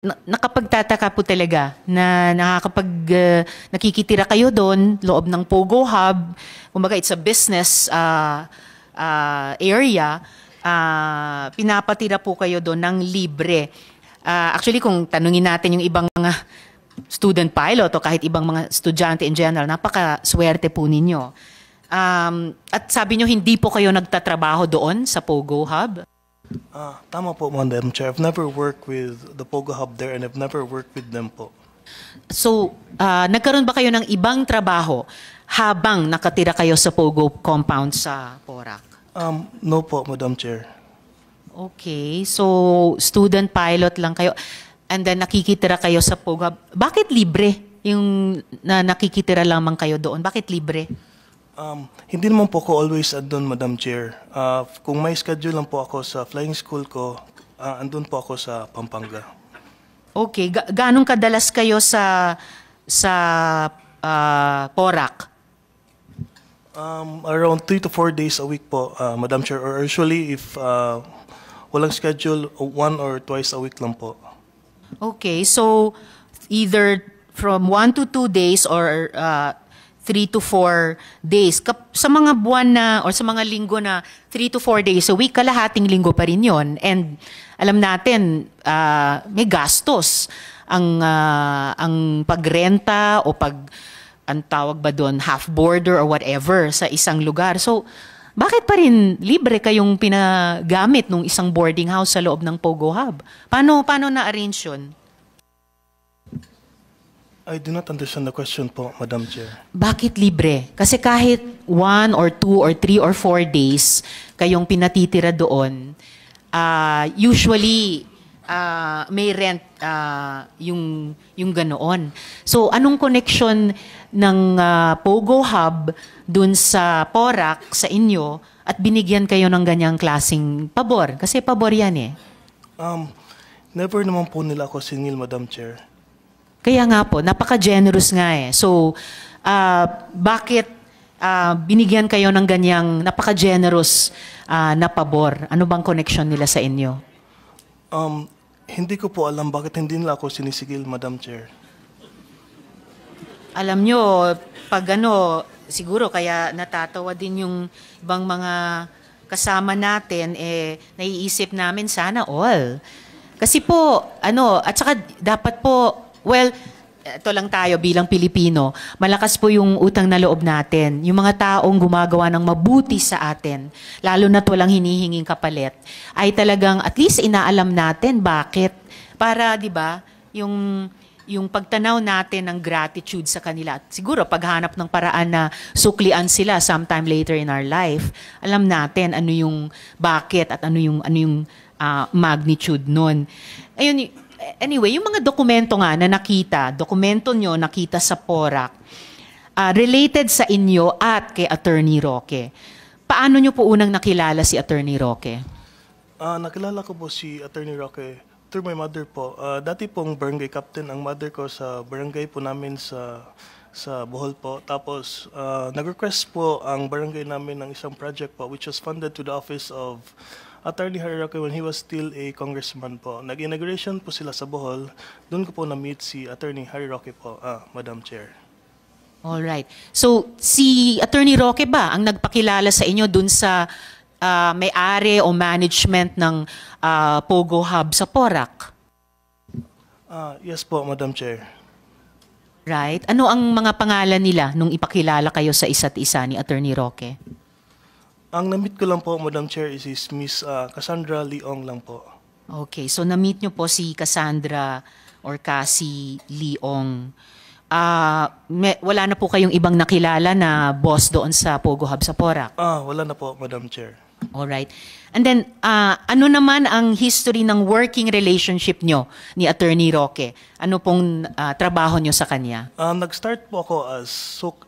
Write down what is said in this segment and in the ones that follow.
nakapagtataka po talaga na nakikitira kayo doon, loob ng Pogo Hub. Kumbaga, it's a business area. Pinapatira po kayo doon ng libre. Actually, kung tanungin natin yung ibang mga student pilot o kahit ibang mga estudyante in general, napakaswerte po ninyo. At sabi nyo, hindi po kayo nagtatrabaho doon sa Pogo Hub? Tama po, Madam Chair. I've never worked with the Pogo Hub there and I've never worked with them po. So, nagkaroon ba kayo ng ibang trabaho habang nakatira kayo sa Pogo compound sa Porac? No po, Madam Chair. Okay, so student pilot lang kayo and then nakikitira kayo sa Pogo Hub. Bakit libre yung nakikitira lamang kayo doon? Bakit libre? Hindi naman po ako always andun, Madam Chair. Kung may schedule lang po ako sa flying school ko, andun po ako sa Pampanga. Okay, ganong kadalas kayo sa Porac? Around 3 to 4 days a week po, Madam Chair. Or usually if walang schedule, 1 or twice a week lang po. Okay, so either from 1 to 2 days or 3 to 4 days. Sa mga buwan na or sa mga linggo na 3 to 4 days a week, kalahating linggo pa rin yon. And alam natin, may gastos ang pagrenta o ang tawag ba doon, half boarder or whatever sa isang lugar. So, bakit pa rin libre kayong pinagamit ng isang boarding house sa loob ng Pogo Hub? Paano na-arrange yun? I do not understand the question po, Madam Chair. Bakit libre? Kasi kahit 1 or 2 or 3 or 4 days kayong pinatitira doon, usually may rent yung ganoon. So anong connection ng Pogo Hub dun sa Porac sa inyo at binigyan kayo ng ganyang klaseng pabor? Kasi pabor yan eh. Never naman po nila ako singil, Madam Chair. Kaya nga po, napaka-generous nga eh. So, bakit binigyan kayo ng ganyang napaka-generous na pabor? Ano bang connection nila sa inyo? Hindi ko po alam bakit hindi nila ako sinisigil, Madam Chair. Alam nyo, pag siguro kaya natatawa din yung ibang mga kasama natin, naiisip namin sana all. Kasi po, at saka dapat po, well, ito lang tayo bilang Pilipino, malakas po yung utang na loob natin. Yung mga taong gumagawa ng mabuti sa atin, lalo na't walang hinihinging kapalit, ay talagang at least inaalam natin bakit. Para, di ba, yung pagtanaw natin ng gratitude sa kanila. At siguro, paghanap ng paraan na suklian sila sometime later in our life, alam natin ano yung bakit at ano yung magnitude nun. Ayun, anyway, yung mga dokumento nga na dokumento nyo nakita sa Porac, related sa inyo at kay Attorney Roque. Paano nyo po unang nakilala si Attorney Roque? Nakilala ko po si Attorney Roque through my mother po. Dati pong barangay captain ang mother ko sa barangay po namin sa Bohol po. Tapos, nag-request po ang barangay namin ng isang project po which was funded to the office of Attorney Harry Roque when he was still a congressman po. Nag-inauguration po sila sa Bohol. Doon ko po na-meet si Attorney Harry Roque po, Madam Chair. Alright. So, si Attorney Roque ba ang nagpakilala sa inyo dun sa may-ari o management ng Pogo Hub sa Porac? Yes po, Madam Chair. Right. Ano ang mga pangalan nila nung ipakilala kayo sa isa't isa ni Attorney Roque? Ang na-meet ko lang po, Madam Chair, is Miss Cassandra Leong lang po. Okay, so na-meet nyo po si Cassandra or Cassie Leong. Wala na po kayong ibang nakilala na boss doon sa Pogo Hub sa Porac? Wala na po, Madam Chair. Alright. And then, ano naman ang history ng working relationship nyo ni Attorney Roque? Ano pong trabaho nyo sa kanya? Nag-start po ako as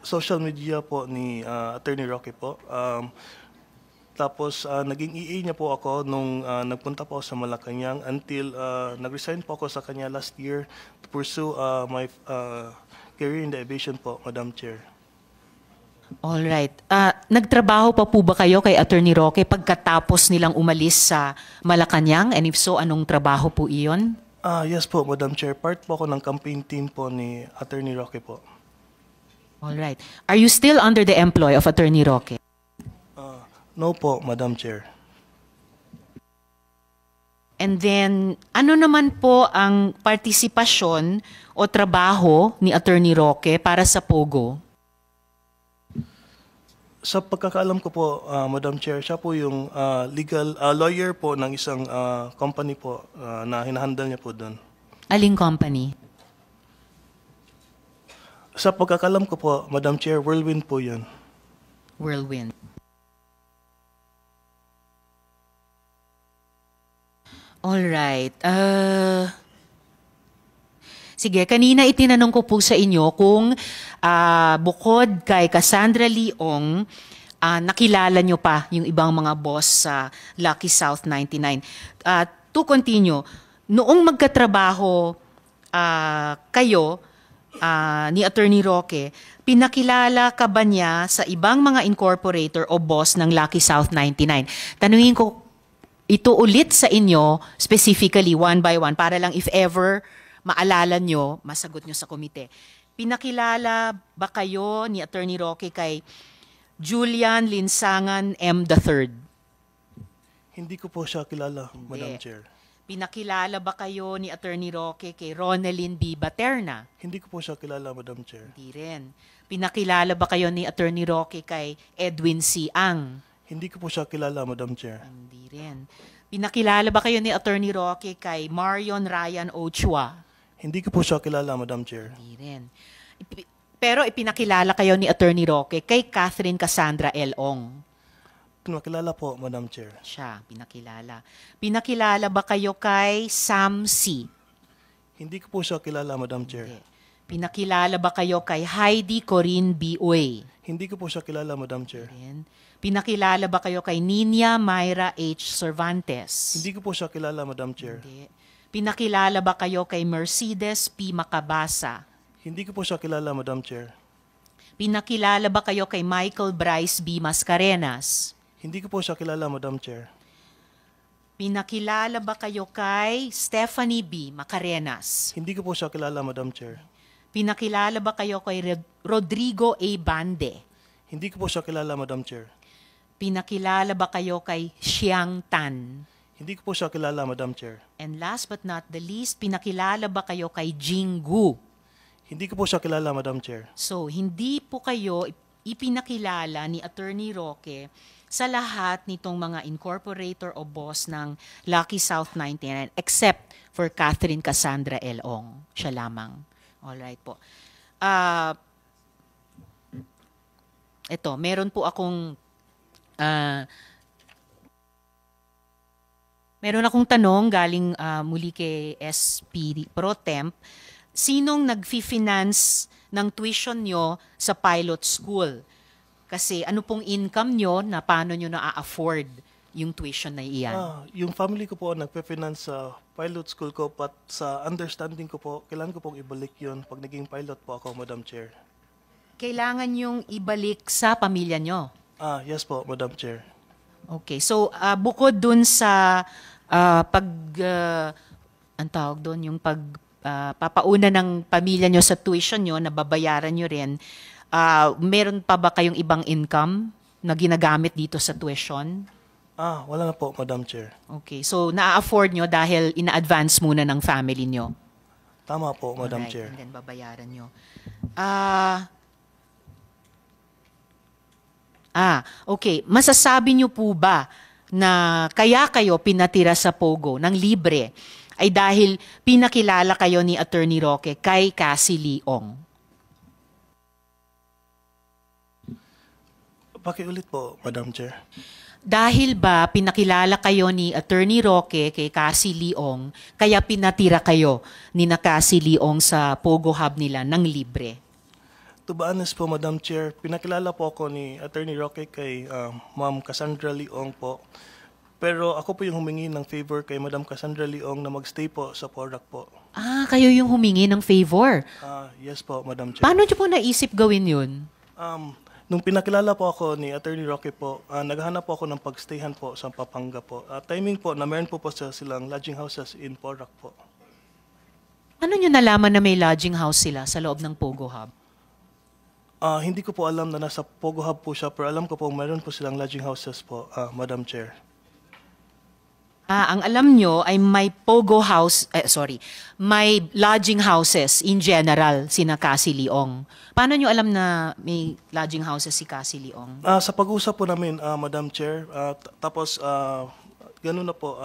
social media po ni Attorney Roque po. Tapos, naging EA niya po ako nung nagpunta po ako sa Malacanang until nag-resign po ako sa kanya last year to pursue my career in the aviation po, Madam Chair. Alright. Nagtrabaho pa po ba kayo kay Attorney Roque pagkatapos nilang umalis sa Malacanang? And if so, anong trabaho po iyon? Yes po, Madam Chair. Part po ako ng campaign team po ni Attorney Roque po. All right. Are you still under the employ of Attorney Roque? No po, Madam Chair. And then, ano naman po ang partisipasyon o trabaho ni Attorney Roque para sa Pogo? Sa pagkakaalam ko po, Madam Chair, siya po yung legal lawyer po ng isang company po na hinahandle niya po doon. Aling company? Sa pagkakaalam ko po, Madam Chair, Whirlwind po yun. Whirlwind. All right. Sige, kanina itinanong ko po sa inyo kung bukod kay Cassandra Leong, nakilala nyo pa yung ibang mga boss sa Lucky South 99. To continue, noong magkatrabaho kayo ni Attorney Roque, pinakilala ka ba niya sa ibang mga incorporator o boss ng Lucky South 99? Tanungin ko ito ulit sa inyo, specifically, one by one, para lang if ever maalala nyo, masagot nyo sa komite. Pinakilala ba kayo ni Attorney Roque kay Julian Linsangan M. III? Hindi ko po siya kilala, Madam Chair. Pinakilala ba kayo ni Attorney Roque kay Ronalyn B. Baterna? Hindi ko po siya kilala, Madam Chair. Hindi rin. Pinakilala ba kayo ni Attorney Roque kay Edwin C. Ang? Hindi ko po siya kilala, Madam Chair. Hindi rin. Pinakilala ba kayo ni Attorney Roque kay Marion Ryan Ochua? Hindi ko po siya kilala, Madam Chair. Hindi rin. Pero ipinakilala kayo ni Attorney Roque kay Catherine Cassandra L. Ong? Pinakilala po, Madam Chair. Siya, pinakilala. Pinakilala ba kayo kay Sam C? Hindi ko po siya kilala, Madam Chair. Hindi. Pinakilala ba kayo kay Heidi Corinne B. Uy? Hindi ko po siya kilala, Madam Chair. Rin. Pinakilala ba kayo kay Ninia Myra H. Cervantes? Hindi ko po siya kilala, Madam Chair. Hindi. Pinakilala ba kayo kay Mercedes P. Macabasa? Hindi ko po siya kilala, Madam Chair. Pinakilala ba kayo kay Michael Bryce B. Mascarenas? Hindi ko po siya kilala, Madam Chair. Pinakilala ba kayo kay Stephanie B. Macarenas? Hindi ko po siya kilala, Madam Chair. Pinakilala ba kayo kay Rodrigo A. Bande? Hindi ko po siya kilala, Madam Chair. Pinakilala ba kayo kay Xiang Tan? Hindi ko po siya kilala, Madam Chair. And last but not the least, pinakilala ba kayo kay Jing Gu? Hindi ko po siya kilala, Madam Chair. So, hindi po kayo ipinakilala ni Attorney Roque sa lahat nitong mga incorporator o boss ng Lucky South 99 except for Catherine Cassandra L. Ong. Siya lamang. Alright po. Ito, meron po akong tanong galing muli kay SP Pro Temp. Sinong nag-finance ng tuition nyo sa pilot school? Kasi ano pong income nyo na paano nyo na-afford yung tuition na iyan? Yung family ko po nagpe-finance sa pilot school ko, but sa understanding ko po, kailangan ko pong ibalik yun pag naging pilot po ako, Madam Chair. Kailangan yung ibalik sa pamilya nyo? Yes po, Madam Chair. Okay. So, bukod dun sa ang tawag doon, yung papauna ng pamilya nyo sa tuition nyo, na babayaran nyo rin, meron pa ba kayong ibang income na ginagamit dito sa tuition? Wala na po, Madam Chair. Okay. So, na-afford nyo dahil ina-advance muna ng family nyo? Tama po, Madam Alright, Chair. and then babayaran nyo. Okay. Masasabi nyo po ba na kaya kayo pinatira sa Pogo ng libre ay dahil pinakilala kayo ni Attorney Roque kay Cassie Leong? Pakiulit po, Madam Chair. Dahil ba pinakilala kayo ni Attorney Roque kay Cassie Leong, kaya pinatira kayo ni na Cassie Leong sa Pogo Hub nila ng libre? To be honest po, Madam Chair, pinakilala po ako ni Attorney Roque kay Ma'am Cassandra Leong po. Pero ako po yung humingi ng favor kay Madam Cassandra Leong na magstay po sa Porac po. Kayo yung humingi ng favor? Yes po, Madam Chair. Paano nyo po naisip gawin yun? Nung pinakilala po ako ni Attorney Roque po, naghahanap po ako ng pagstayhan po sa Pampanga po. Timing po na meron po silang lodging houses in Porac po. Ano nyo nalaman na may lodging house sila sa loob ng Pogo Hub? Hindi ko po alam na nasa Pogo Hub po siya, pero alam ko po meron po silang lodging houses po, Madam Chair. Ang alam nyo ay may Pogo House, may lodging houses in general, sina Cassie Leong. Paano nyo alam na may lodging houses si Cassie Leong? Sa pag-usap po namin, Madam Chair, tapos ganun na po,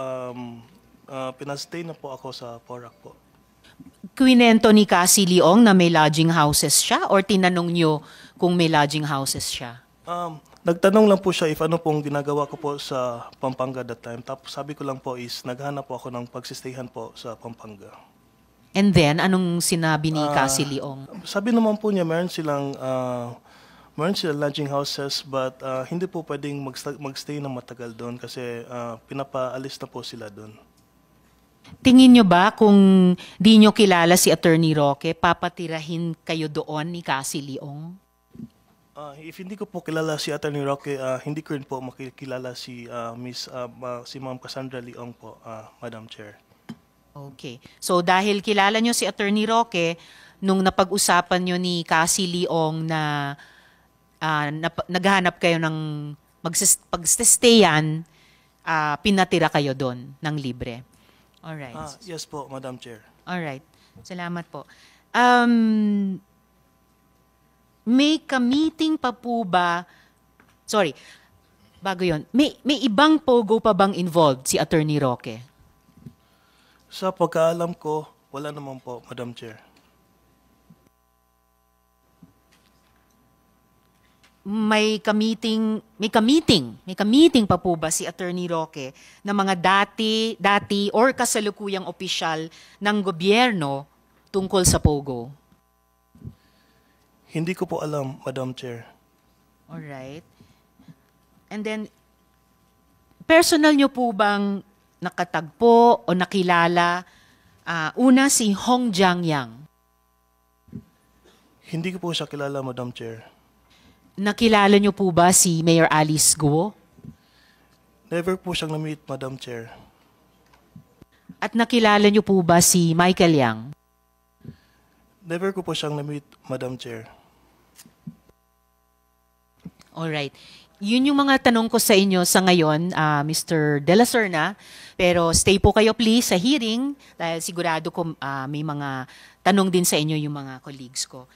pinastay na po ako sa Porac po. Kwinento ni Cassie Leong na may lodging houses siya or tinanong nyo kung may lodging houses siya? Nagtanong lang po siya if ano pong ginagawa ko po sa Pampanga that time. Tapos sabi ko lang po is naghanap po ako ng pagsistayhan po sa Pampanga. And then, anong sinabi ni Cassie Leong? Sabi naman po niya meron silang lodging houses but hindi po pwedeng magstay ng matagal doon kasi pinapaalis na po sila doon. Tingin nyo ba kung di nyo kilala si Attorney Roque, papatirahin kayo doon ni Cassie Leong? If hindi ko po kilala si Attorney Roque, hindi ko rin po makikilala si Ma'am Cassandra Leong po, Madam Chair. Okay. So dahil kilala nyo si Attorney Roque, nung napag-usapan nyo ni Cassie Leong na naghahanap kayo ng pagstayan, pinatira kayo doon ng libre. Alright. Yes po, Madam Chair. Alright. Salamat po. May ka-meeting pa po ba? Sorry. Bago yon. May ibang pogo pa bang involved si Attorney Roque? Sa pagkaalam ko, wala naman po, Madam Chair. May ka-meeting pa po ba si Attorney Roque na mga dati or kasalukuyang opisyal ng gobyerno tungkol sa Pogo? Hindi ko po alam, Madam Chair. Alright. And then, personal nyo po bang nakatagpo o nakilala una si Hong Jiangyang? Hindi ko po siya kilala, Madam Chair. Nakilala nyo po ba si Mayor Alice Guo? Never po siyang na-meet, Madam Chair. At nakilala nyo po ba si Michael Yang? Never ko po siyang na-meet, Madam Chair. Alright. Yun yung mga tanong ko sa inyo sa ngayon, Mr. De La Serna. Pero stay po kayo please sa hearing dahil sigurado ko may mga tanong din sa inyo yung mga colleagues ko.